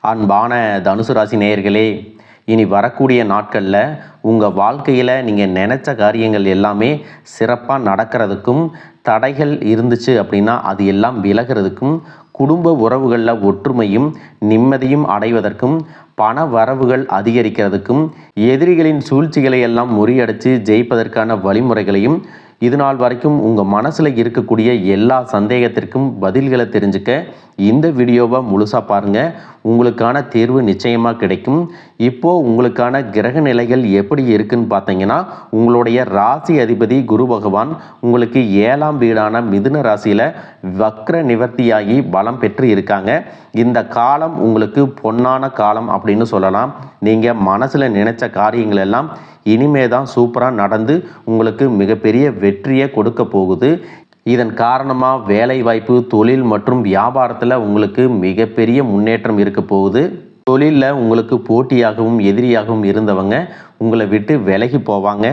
அன்பான தனுசு ராசி நேயர்களே, இனி வரக்கூடிய நாட்களில் உங்கள் வாழ்க்கையில் நீங்கள் நினச்ச காரியங்கள் எல்லாமே சிறப்பாக நடக்கிறதுக்கும், தடைகள் இருந்துச்சு அப்படின்னா அது எல்லாம் விலகிறதுக்கும், குடும்ப உறவுகளில் ஒற்றுமையும் நிம்மதியும் அடைவதற்கும், பண வரவுகள் அதிகரிக்கிறதுக்கும், எதிரிகளின் சூழ்ச்சிகளை எல்லாம் முறியடித்து ஜெயிப்பதற்கான வழிமுறைகளையும், இது நாள் வரைக்கும் உங்கள் மனசில் இருக்கக்கூடிய எல்லா சந்தேகத்திற்கும் பதில்களை தெரிஞ்சுக்க இந்த வீடியோவை முழுசாக பாருங்கள். உங்களுக்கான தேர்வு நிச்சயமாக கிடைக்கும். இப்போது உங்களுக்கான கிரக நிலைகள் எப்படி இருக்குன்னு பார்த்தீங்கன்னா, உங்களுடைய ராசி அதிபதி குரு பகவான் உங்களுக்கு 7ஆம் வீடான மிதுன ராசியில் வக்ர நிவர்த்தியாகி பலம் பெற்று இருக்காங்க. இந்த காலம் உங்களுக்கு பொன்னான காலம் அப்படின்னு சொல்லலாம். நீங்கள் மனசில் நினைச்ச காரியங்கள் எல்லாம் இனிமே தான் சூப்பராக நடந்து உங்களுக்கு மிகப்பெரிய வெற்றியை கொடுக்க போகுது. இதன் காரணமாக வேலை வாய்ப்பு, தொழில் மற்றும் வியாபாரத்தில் உங்களுக்கு மிகப்பெரிய முன்னேற்றம் இருக்க போகுது. தொழிலில் உங்களுக்கு போட்டியாகவும் எதிரியாகவும் இருந்தவங்க உங்களை விட்டு விலகி போவாங்க.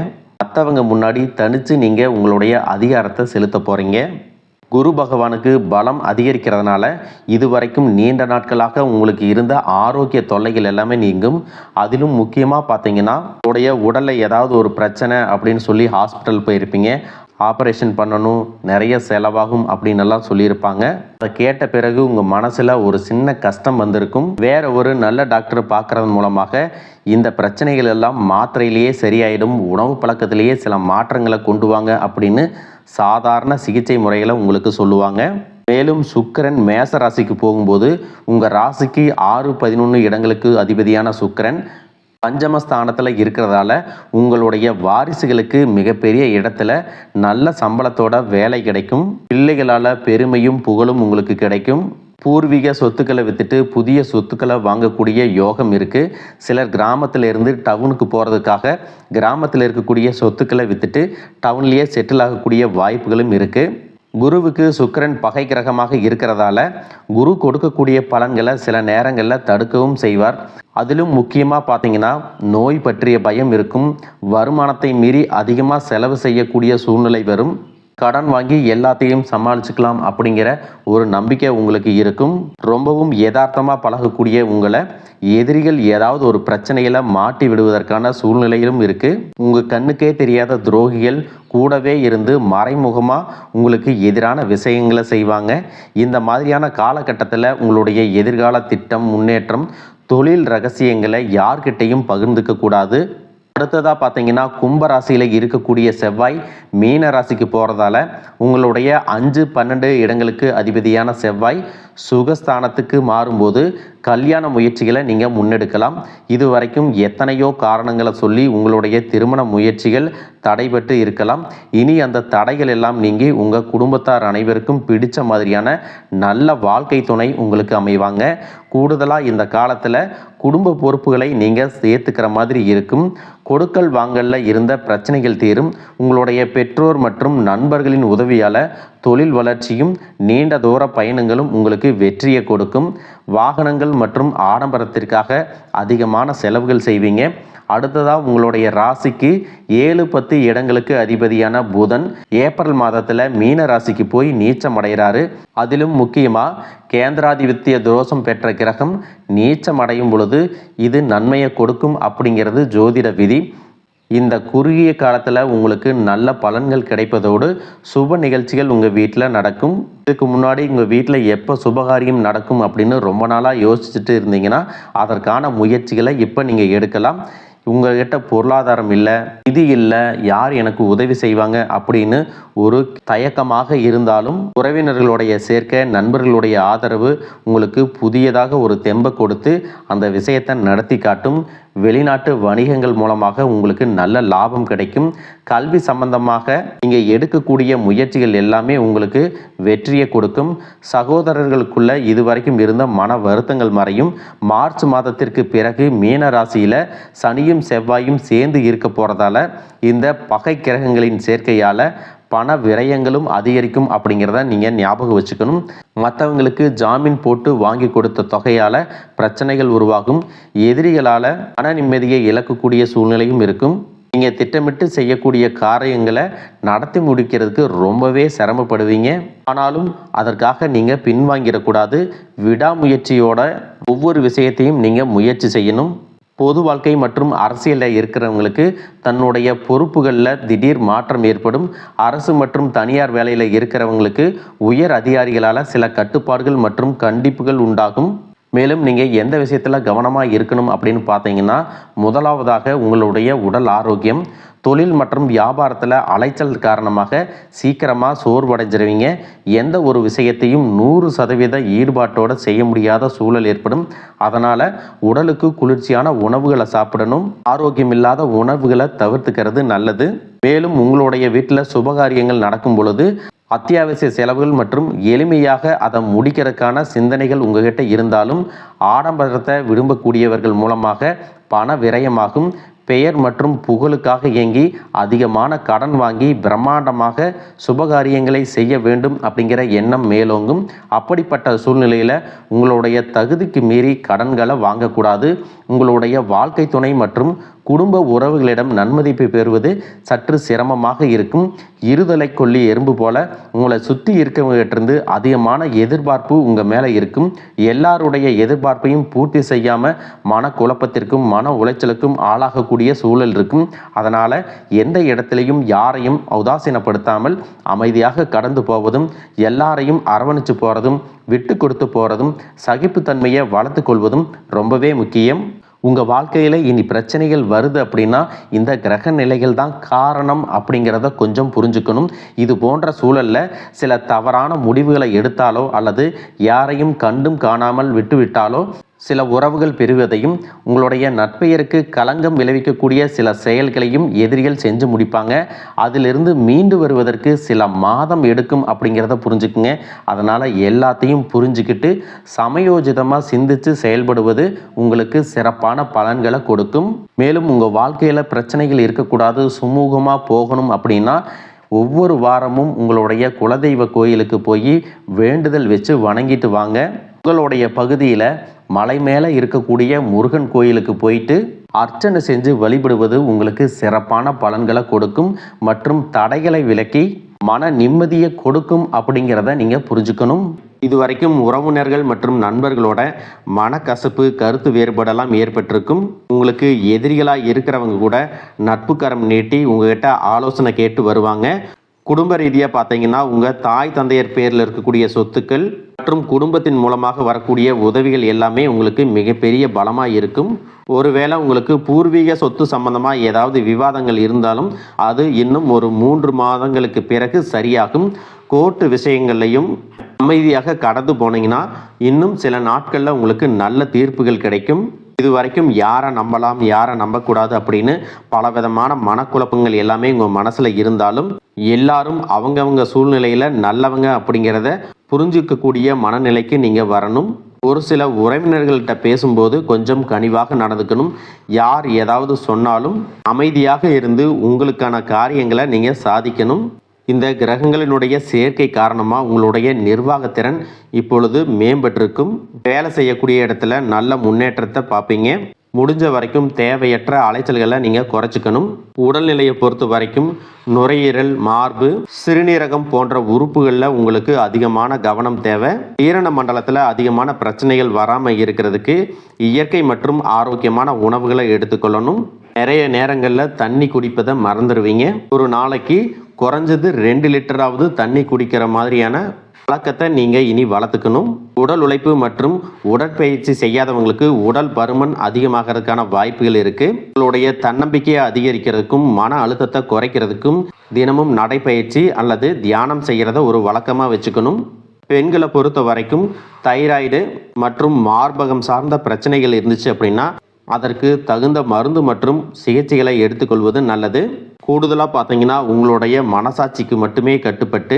மற்றவங்க முன்னாடி தனித்து நீங்கள் உங்களுடைய அதிகாரத்தை செலுத்த போகிறீங்க. குரு பகவானுக்கு பலம் அதிகரிக்கிறதுனால இதுவரைக்கும் நீண்ட நாட்களாக உங்களுக்கு இருந்த ஆரோக்கிய தொல்லைகள் எல்லாமே நீங்கும். அதிலும் முக்கியமாக பார்த்தீங்கன்னா, உங்களுடைய உடலில் ஏதாவது ஒரு பிரச்சனை அப்படின்னு சொல்லி ஹாஸ்பிட்டல் போயிருப்பீங்க. ஆப்ரேஷன் பண்ணணும், நிறைய செலவாகும் அப்படின்னு எல்லாம் சொல்லியிருப்பாங்க. அதை கேட்ட பிறகு உங்கள் மனசில் ஒரு சின்ன கஷ்டம் வந்திருக்கும். வேற ஒரு நல்ல டாக்டரை பார்க்கறது மூலமாக இந்த பிரச்சனைகள் எல்லாம் மாத்திரையிலேயே சரியாயிடும், உணவு பழக்கத்திலேயே சில மாற்றங்களை கொண்டு வாங்க அப்படின்னு சாதாரண சிகிச்சை முறைகளை உங்களுக்கு சொல்லுவாங்க. மேலும் சுக்கிரன் மேச ராசிக்கு போகும்போது உங்கள் ராசிக்கு 6, 11 இடங்களுக்கு அதிபதியான சுக்கிரன் பஞ்சமஸ்தானத்தில் இருக்கிறதால உங்களுடைய வாரிசுகளுக்கு மிகப்பெரிய இடத்துல நல்ல சம்பளத்தோட வேலை கிடைக்கும். பிள்ளைகளால் பெருமையும் புகழும் உங்களுக்கு கிடைக்கும். பூர்வீக சொத்துக்களை விற்றுட்டு புதிய சொத்துக்களை வாங்கக்கூடிய யோகம் இருக்குது. சிலர் கிராமத்தில் இருந்து டவுனுக்கு போகிறதுக்காக கிராமத்தில் இருக்கக்கூடிய சொத்துக்களை விற்றுட்டு டவுன்லேயே செட்டில் ஆகக்கூடிய வாய்ப்புகளும் இருக்குது. குருவுக்கு சுக்கிரன் பகை கிரகமாக இருக்கிறதால குரு கொடுக்கக்கூடிய பலன்களை சில நேரங்களில் தடுக்கவும் செய்வார். அதிலும் முக்கியமாக பார்த்தீங்கன்னா, நோய் பற்றிய பயம் இருக்கும். வருமானத்தை மீறி அதிகமாக செலவு செய்யக்கூடிய சூழ்நிலை வரும். கடன் வாங்கி எல்லாத்தையும் சமாளிச்சுக்கலாம் அப்படிங்கிற ஒரு நம்பிக்கை உங்களுக்கு இருக்கும். ரொம்பவும் யதார்த்தமாக பழகக்கூடிய உங்களை எதிரிகள் ஏதாவது ஒரு பிரச்சனையில் மாட்டி விடுவதற்கான சூழ்நிலையிலும் இருக்குது. உங்கள் கண்ணுக்கே தெரியாத துரோகிகள் கூடவே இருந்து மறைமுகமாக உங்களுக்கு எதிரான விஷயங்களை செய்வாங்க. இந்த மாதிரியான காலகட்டத்தில் உங்களுடைய எதிர்கால திட்டம், முன்னேற்றம், தொழில் ரகசியங்களை யார்கிட்டையும் பகிர்ந்துக்க கூடாது. அடுத்ததாக பார்த்தீங்கன்னா, கும்பராசியில் இருக்கக்கூடிய செவ்வாய் மீன ராசிக்கு போகிறதால உங்களுடைய 5, 12 இடங்களுக்கு அதிபதியான செவ்வாய் சுகஸ்தானத்துக்கு மாறும்போது கல்யாண முயற்சிகளை நீங்கள் முன்னெடுக்கலாம். இது வரைக்கும் எத்தனையோ காரணங்களை சொல்லி உங்களுடைய திருமண முயற்சிகள் தடைபட்டு இருக்கலாம். இனி அந்த தடைகள் எல்லாம் நீங்கி உங்கள் குடும்பத்தார் அனைவருக்கும் பிடிச்ச மாதிரியான நல்ல வாழ்க்கை துணை உங்களுக்கு அமைவாங்க. கூடுதலாக இந்த காலத்தில் குடும்ப பொறுப்புகளை நீங்கள் சேர்த்துக்கிற மாதிரி இருக்கும். கொடுக்கல் வாங்கலில் இருந்த பிரச்சனைகள் தீரும். உங்களுடைய பெற்றோர் மற்றும் நண்பர்களின் உதவியால் தொழில் வளர்ச்சியும் நீண்ட தூர பயணங்களும் உங்களுக்கு வெற்றியை கொடுக்கும். வாகனங்கள் மற்றும் ஆடம்பரத்திற்காக அதிகமான செலவுகள் செய்வீங்க. அடுத்ததாக உங்களுடைய ராசிக்கு 7, 10 இடங்களுக்கு அதிபதியான புதன் ஏப்ரல் மாதத்தில் மீன ராசிக்கு போய் நீச்சம் அடைகிறாரு. அதிலும் முக்கியமாக கேந்திராதிபத்திய தோஷம் பெற்ற கிரகம் நீச்சம் அடையும் பொழுது இது நன்மையை கொடுக்கும் அப்படிங்கிறது ஜோதிட விதி. இந்த குறுகிய காலத்தில் உங்களுக்கு நல்ல பலன்கள் கிடைப்பதோடு சுப நிகழ்ச்சிகள் உங்கள் வீட்டில் நடக்கும். இதுக்கு முன்னாடி உங்கள் வீட்டில் எப்போ சுபகாரியம் நடக்கும் அப்படின்னு ரொம்ப நாளாக யோசிச்சுட்டு இருந்தீங்கன்னா அதற்கான முயற்சிகளை இப்போ நீங்கள் எடுக்கலாம். உங்கள்கிட்ட பொருளாதாரம் இல்லை, நிதி இல்லை, யார் எனக்கு உதவி செய்வாங்க அப்படின்னு ஒரு தயக்கமாக இருந்தாலும் உறவினர்களுடைய சேர்க்கை, நண்பர்களுடைய ஆதரவு உங்களுக்கு புதியதாக ஒரு தெம்பை கொடுத்து அந்த விஷயத்தை நடத்தி காட்டும். வெளிநாட்டு வணிகங்கள் மூலமாக உங்களுக்கு நல்ல லாபம் கிடைக்கும். கல்வி சம்பந்தமாக நீங்கள் எடுக்கக்கூடிய முயற்சிகள் எல்லாமே உங்களுக்கு வெற்றியை கொடுக்கும். சகோதரர்களுக்குள்ள இதுவரைக்கும் இருந்த மன வருத்தங்கள் மறையும். மார்ச் மாதத்திற்கு பிறகு மீன ராசியில் சனியும் செவ்வாயும் சேர்ந்து இருக்க போகிறதால இந்த பகை கிரகங்களின் சேர்க்கையால் பண விரயங்களும் அதிகரிக்கும் அப்படிங்கிறத நீங்கள் ஞாபகம் வச்சுக்கணும். மற்றவங்களுக்கு ஜாமீன் போட்டு வாங்கி கொடுத்த தொகையால் பிரச்சனைகள் உருவாகும். எதிரிகளால் மன நிம்மதியை இழக்கக்கூடிய சூழ்நிலையும் இருக்கும். நீங்கள் திட்டமிட்டு செய்யக்கூடிய காரியங்களை நடத்தி முடிக்கிறதுக்கு ரொம்பவே சிரமப்படுவீங்க. ஆனாலும் அதற்காக நீங்கள் பின்வாங்கிடக்கூடாது. விடாமுயற்சியோட ஒவ்வொரு விஷயத்தையும் நீங்கள் முயற்சி செய்யணும். பொது வாழ்க்கை மற்றும் அரசியலில் இருக்கிறவங்களுக்கு தன்னுடைய பொறுப்புகளில் திடீர் மாற்றம் ஏற்படும். அரசு மற்றும் தனியார் வேலையில் இருக்கிறவங்களுக்கு உயர் அதிகாரிகளால் சில கட்டுப்பாடுகள் மற்றும் கண்டிப்புகள் உண்டாகும். மேலும் நீங்கள் எந்த விஷயத்தில் கவனமாக இருக்கணும் அப்படின்னு பார்த்தீங்கன்னா, முதலாவதாக உங்களுடைய உடல் ஆரோக்கியம். தொழில் மற்றும் வியாபாரத்தில் அலைச்சல் காரணமாக சீக்கிரமாக சோர்வடைஞ்சிருவீங்க. எந்த ஒரு விஷயத்தையும் 100% ஈடுபாட்டோடு செய்ய முடியாத சூழல் ஏற்படும். அதனால் உடலுக்கு குளிர்ச்சியான உணவுகளை சாப்பிடணும். ஆரோக்கியம் இல்லாத உணவுகளை தவிர்த்துக்கிறது நல்லது. மேலும் உங்களுடைய வீட்டில் சுபகாரியங்கள் நடக்கும் பொழுது அத்தியாவசிய செலவுகள் மற்றும் எளிமையாக அதை முடிக்கிறதுக்கான சிந்தனைகள் உங்ககிட்ட இருந்தாலும் ஆடம்பரத்தை விரும்பக்கூடியவர்கள் மூலமாக பண விரயமாகும். பெயர் மற்றும் புகழுக்காக இயங்கி அதிகமான கடன் வாங்கி பிரம்மாண்டமாக சுபகாரியங்களை செய்ய வேண்டும் அப்படிங்கிற எண்ணம் மேலோங்கும். அப்படிப்பட்ட சூழ்நிலையில் உங்களுடைய தகுதிக்கு மீறி கடன்களை வாங்கக்கூடாது. உங்களுடைய வாழ்க்கை துணை மற்றும் குடும்ப உறவுகளிடம் நன்மதிப்பை பெறுவது சற்று சிரமமாக இருக்கும். இருதலை கொல்லி எறும்பு போல உங்களை சுற்றி இருக்கவங்கிட்டிருந்து அதிகமான எதிர்பார்ப்பு உங்கள் மேலே இருக்கும். எல்லாருடைய எதிர்பார்ப்பையும் பூர்த்தி செய்யாமல் மனக்குழப்பத்திற்கும் மன உளைச்சலுக்கும் ஆளாகக்கூடிய சூழல் இருக்கும். அதனால் எந்த இடத்திலையும் யாரையும் உதாசீனப்படுத்தாமல் அமைதியாக கடந்து போவதும், எல்லாரையும் அரவணைச்சு போகிறதும், விட்டு கொடுத்து போகிறதும், சகிப்புத்தன்மையை வளர்த்து கொள்வதும் ரொம்பவே முக்கியம். உங்கள் வாழ்க்கையில் இனி பிரச்சனைகள் வருது அப்படின்னா இந்த கிரக நிலைகள் தான் காரணம் அப்படிங்கிறத கொஞ்சம் புரிஞ்சுக்கணும். இது போன்ற சூழலில் சில தவறான முடிவுகளை எடுத்தாலோ அல்லது யாரையும் கண்டும் காணாமல் விட்டுவிட்டாலோ சில உறவுகள் பெறுவதையும் உங்களுடைய நட்பெயருக்கு களங்கம் விளைவிக்கக்கூடிய சில செயல்களையும் எதிரிகள் செஞ்சு முடிப்பாங்க. அதிலிருந்து மீண்டு வருவதற்கு சில மாதம் எடுக்கும் அப்படிங்கிறத புரிஞ்சுக்குங்க. அதனால் எல்லாத்தையும் புரிஞ்சுக்கிட்டு சமயோஜிதமாக சிந்தித்து செயல்படுவது உங்களுக்கு சிறப்பான பலன்களை கொடுக்கும். மேலும் உங்கள் வாழ்க்கையில் பிரச்சனைகள் இருக்கக்கூடாது, சுமூகமாக போகணும் அப்படின்னா ஒவ்வொரு வாரமும் உங்களுடைய குலதெய்வ கோயிலுக்கு போய் வேண்டுதல் வச்சு வணங்கிட்டு வாங்க. உங்களுடைய பகுதியில் மலை மேலே இருக்கக்கூடிய முருகன் கோயிலுக்கு போயிட்டு அர்ச்சனை செஞ்சு வழிபடுவது உங்களுக்கு சிறப்பான பலன்களை கொடுக்கும் மற்றும் தடைகளை விலக்கி மன நிம்மதியை கொடுக்கும் அப்படிங்கிறத நீங்கள் புரிஞ்சுக்கணும். இதுவரைக்கும் உறவினர்கள் மற்றும் நண்பர்களோட மனக்கசப்பு, கருத்து வேறுபாடெல்லாம் ஏற்பட்டிருக்கும். உங்களுக்கு எதிரிகளாக இருக்கிறவங்க கூட நட்பு கரம் நீட்டி உங்ககிட்ட ஆலோசனை கேட்டு வருவாங்க. குடும்ப ரீதியாக பார்த்தீங்கன்னா உங்கள் தாய் தந்தையர் பேரில் இருக்கக்கூடிய சொத்துக்கள் மற்றும் குடும்பத்தின் மூலமாக வரக்கூடிய உதவிகள் எல்லாமே உங்களுக்கு மிகப்பெரிய பலமாக இருக்கும். ஒருவேளை உங்களுக்கு பூர்வீக சொத்து சம்பந்தமாக ஏதாவது விவாதங்கள் இருந்தாலும் அது இன்னும் ஒரு 3 மாதங்களுக்கு பிறகு சரியாகும். கோர்ட்டு விஷயங்கள்லையும் அமைதியாக கடந்து போனீங்கன்னா இன்னும் சில நாட்களில் உங்களுக்கு நல்ல தீர்ப்புகள் கிடைக்கும். இது வரைக்கும் யாரை நம்பலாம் யாரை நம்பக்கூடாது அப்படின்னு பலவிதமான மனக்குழப்பங்கள் எல்லாமே உங்கள் மனசில் இருந்தாலும் எல்லாரும் அவங்கவங்க சூழ்நிலையில் நல்லவங்க அப்படிங்கிறத புரிஞ்சிக்கக்கூடிய மனநிலைக்கு நீங்கள் வரணும். ஒரு சில உறவினர்கள்ட்ட பேசும்போது கொஞ்சம் கனிவாக நடந்துக்கணும். யார் ஏதாவது சொன்னாலும் அமைதியாக இருந்து உங்களுக்கான காரியங்களை நீங்கள் சாதிக்கணும். இந்த கிரகங்களினுடைய சேர்க்கை காரணமாக உங்களுடைய நிர்வாகத்திறன் இப்பொழுது மேம்பட்டிருக்கும். வேலை செய்யக்கூடிய இடத்துல நல்ல முன்னேற்றத்தை பார்ப்பீங்க. முடிஞ்ச வரைக்கும் தேவையற்ற அலைச்சல்களை நீங்கள் குறைச்சிக்கணும். உடல்நிலையை பொறுத்த வரைக்கும் நுரையீரல், மார்பு, சிறுநீரகம் போன்ற உறுப்புகளில் உங்களுக்கு அதிகமான கவனம் தேவை. ஜீரண மண்டலத்தில் அதிகமான பிரச்சனைகள் வராமல் இருக்கிறதுக்கு இயற்கை மற்றும் ஆரோக்கியமான உணவுகளை எடுத்துக்கொள்ளணும். நிறைய நேரங்களில் தண்ணி குடிப்பதை மறந்துடுவீங்க. ஒரு நாளைக்கு குறைஞ்சது 2 லிட்டராவது தண்ணி குடிக்கிற மாதிரியான பழக்கத்தை நீங்கள் இனி வளர்த்துக்கணும். உடல் உழைப்பு மற்றும் உடற்பயிற்சி செய்யாதவங்களுக்கு உடல் பருமன் அதிகமாகிறதுக்கான வாய்ப்புகள் இருக்குது. உங்களுடைய தன்னம்பிக்கையை அதிகரிக்கிறதுக்கும் மன அழுத்தத்தை குறைக்கிறதுக்கும் தினமும் நடைப்பயிற்சி அல்லது தியானம் செய்கிறத ஒரு வழக்கமாக வச்சுக்கணும். பெண்களை பொறுத்த வரைக்கும் தைராய்டு மற்றும் மார்பகம் சார்ந்த பிரச்சனைகள் இருந்துச்சு அப்படின்னா அதற்கு தகுந்த மருந்து மற்றும் சிகிச்சைகளை எடுத்துக்கொள்வது நல்லது. கூடுதலாக பார்த்தீங்கன்னா உங்களுடைய மனசாட்சிக்கு மட்டுமே கட்டுப்பட்டு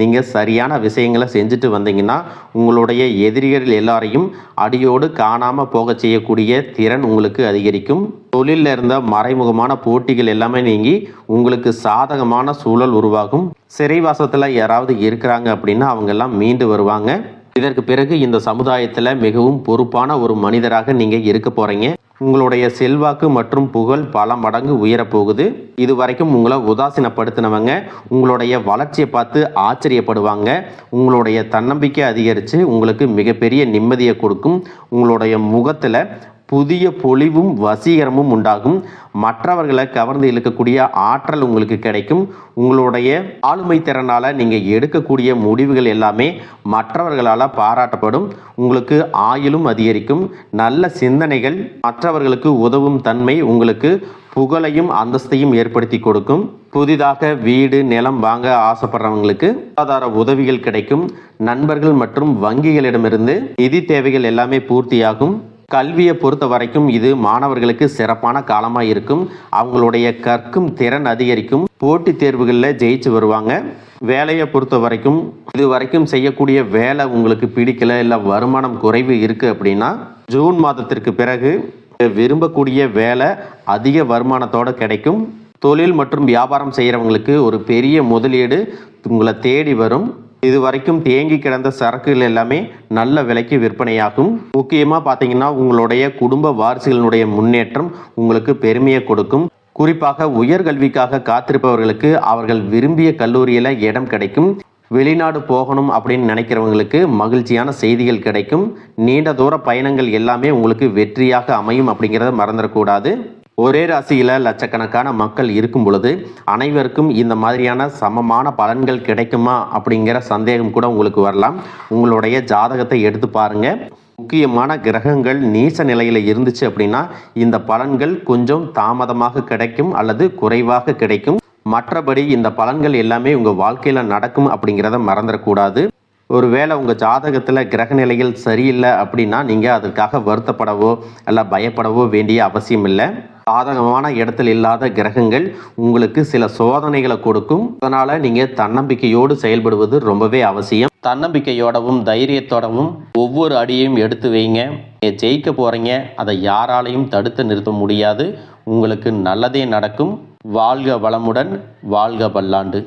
நீங்கள் சரியான விஷயங்களை செஞ்சுட்டு வந்தீங்கன்னா உங்களுடைய எதிரிகள் எல்லாரையும் அடியோடு காணாமல் போக செய்யக்கூடிய திறன் உங்களுக்கு அதிகரிக்கும். தொழிலில் இருந்த மறைமுகமான போட்டிகள் எல்லாமே நீங்கி உங்களுக்கு சாதகமான சூழல் உருவாகும். சிறைவாசத்தில் யாராவது இருக்கிறாங்க அப்படின்னா அவங்கெல்லாம் மீண்டு வருவாங்க. இதற்கு பிறகு இந்த சமுதாயத்தில் மிகவும் பொறுப்பான ஒரு மனிதராக நீங்கள் இருக்க போகிறீங்க. உங்களுடைய செல்வாக்கு மற்றும் புகழ் பல மடங்கு உயரப்போகுது. இது வரைக்கும் உங்களை உதாசீனப்படுத்தினவங்க உங்களுடைய வளர்ச்சியை பார்த்து ஆச்சரியப்படுவாங்க. உங்களுடைய தன்னம்பிக்கை அதிகரித்து உங்களுக்கு மிகப்பெரிய நிம்மதியை கொடுக்கும். உங்களுடைய முகத்தில் புதிய பொலிவும் வசீகரமும் உண்டாகும். மற்றவர்களை கவர்ந்து இழுக்கக்கூடிய ஆற்றல் உங்களுக்கு கிடைக்கும். உங்களுடைய ஆளுமை திறனால் நீங்கள் எடுக்கக்கூடிய முடிவுகள் எல்லாமே மற்றவர்களால் பாராட்டப்படும். உங்களுக்கு ஆயுளும் அதிகரிக்கும். நல்ல சிந்தனைகள், மற்றவர்களுக்கு உதவும் தன்மை உங்களுக்கு புகழையும் அந்தஸ்தையும் ஏற்படுத்தி கொடுக்கும். புதிதாக வீடு நிலம் வாங்க ஆசைப்படுறவங்களுக்கு பொருளாதார உதவிகள் கிடைக்கும். நண்பர்கள் மற்றும் வங்கிகளிடமிருந்து நிதி தேவைகள் எல்லாமே பூர்த்தியாகும். கல்வியை பொறுத்த வரைக்கும் இது மாணவர்களுக்கு சிறப்பான காலமாக இருக்கும். அவங்களுடைய கற்கும் திறன் அதிகரிக்கும். போட்டித் தேர்வுகளில் ஜெயிச்சு வருவாங்க. வேலையை பொறுத்த வரைக்கும் இது வரைக்கும் செய்யக்கூடிய வேலை உங்களுக்கு பிடிக்கல, இல்லை வருமானம் குறைவு இருக்குது அப்படின்னா ஜூன் மாதத்திற்கு பிறகு விரும்பக்கூடிய வேலை அதிக வருமானத்தோடு கிடைக்கும். தொழில் மற்றும் வியாபாரம் செய்கிறவங்களுக்கு ஒரு பெரிய முதலீடு உங்களை தேடி வரும். இது வரைக்கும் தேங்கி கிடந்த சரக்குகள் எல்லாமே நல்ல விலைக்கு விற்பனையாகும். முக்கியமாக பார்த்தீங்கன்னா உங்களுடைய குடும்ப வாரிசுகளினுடைய முன்னேற்றம் உங்களுக்கு பெருமையை கொடுக்கும். குறிப்பாக உயர்கல்விக்காக காத்திருப்பவர்களுக்கு அவர்கள் விரும்பிய கல்லூரியில் இடம் கிடைக்கும். வெளிநாடு போகணும் அப்படின்னு நினைக்கிறவங்களுக்கு மகிழ்ச்சியான செய்திகள் கிடைக்கும். நீண்ட தூர பயணங்கள் எல்லாமே உங்களுக்கு வெற்றியாக அமையும் அப்படிங்கிறத மறந்துடக்கூடாது. ஒரே ராசியில் லட்சக்கணக்கான மக்கள் இருக்கும் பொழுது அனைவருக்கும் இந்த மாதிரியான சமமான பலன்கள் கிடைக்குமா அப்படிங்கிற சந்தேகம் கூட உங்களுக்கு வரலாம். உங்களுடைய ஜாதகத்தை எடுத்து பாருங்கள். முக்கியமான கிரகங்கள் நீச நிலையில் இருந்துச்சு அப்படின்னா இந்த பலன்கள் கொஞ்சம் தாமதமாக கிடைக்கும் அல்லது குறைவாக கிடைக்கும். மற்றபடி இந்த பலன்கள் எல்லாமே உங்கள் வாழ்க்கையில் நடக்கும் அப்படிங்கிறத மறந்துடக்கூடாது. ஒருவேளை உங்கள் ஜாதகத்தில் கிரக நிலைகள் சரியில்லை அப்படின்னா நீங்கள் அதுக்காக வருத்தப்படவோ இல்லை பயப்படவோ வேண்டிய அவசியம் இல்லை. சாதகமான இடத்தில் இல்லாத கிரகங்கள் உங்களுக்கு சில சோதனைகளை கொடுக்கும். அதனால் நீங்கள் தன்னம்பிக்கையோடு செயல்படுவது ரொம்பவே அவசியம். தன்னம்பிக்கையோடவும் தைரியத்தோடவும் ஒவ்வொரு அடியையும் எடுத்து வைங்க. நீங்கள் ஜெயிக்க போகிறீங்க. அதை யாராலையும் தடுத்து நிறுத்த முடியாது. உங்களுக்கு நல்லதே நடக்கும். வாழ்க வளமுடன், வாழ்க பல்லாண்டு.